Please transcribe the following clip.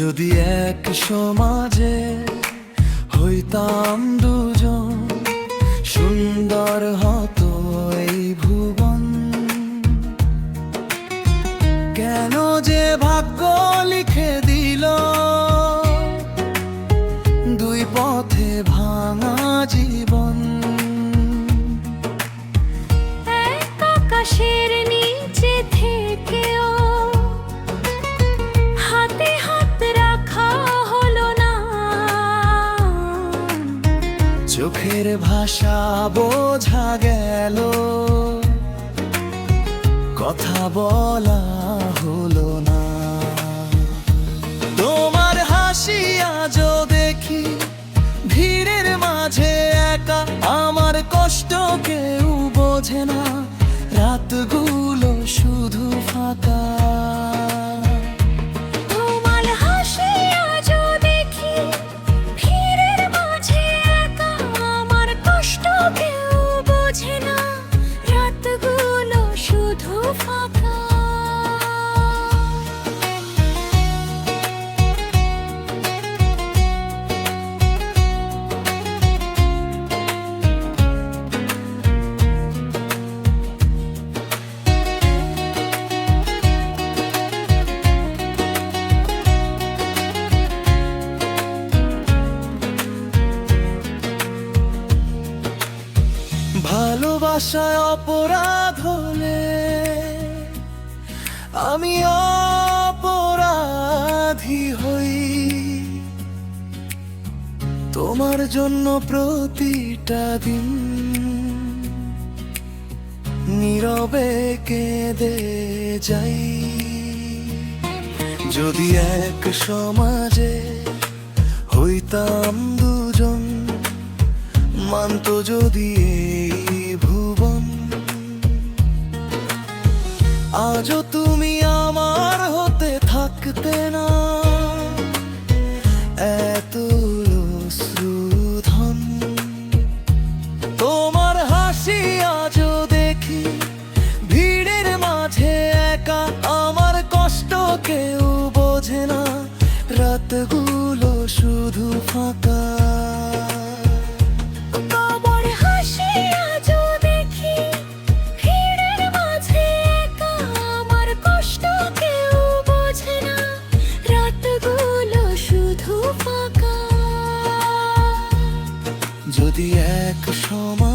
যদি এক সমাজে হইতাম দুজন, সুন্দর হতো এই ভুবন। কেন যে ভাগ্য লিখে দিল দুই পথে ভাঙা জীবন। এক আকাশের নিচে থেকেও হাতে হাত রাখা হলো না, চোখের ভাষা বোঝা গেল, কথা বলা হলো না। তোমার হাসি আজও দেখি ভিড়ের মাঝে একা, আমার কষ্ট কেউ বোঝে না, রাতগুলো শুধু ফাঁকা। তোমার হাসি আজও দেখি ভিড়ের মাঝে একা, আমার কষ্ট কেউ বোঝে না, রাতগুলো শুধু ফাঁকা। ভালোবাসায় অপরাধ হলে আমি অপরাধী হই, তোমার জন্য প্রতিটা দিন নীরবে কেঁদে যাই। যদি এক সমাজে হইতাম দুজন, মানতো যদি এই ভুবন, আজও তুমি আমার হতে থাকতে না, এত অশ্রুধন। তোমার হাসি আজও দেখি ভিড়ের মাঝে একা, আমার কষ্ট কেউ বোঝে না, রাতগুলো শুধু ফাঁকা। তোমার হাসি আজও দেখি ভিড়ের মাঝে একা, আমার কষ্ট কেউ বোঝে না, রাতগুলো শুধু ফাঁকা। যদি এক সময়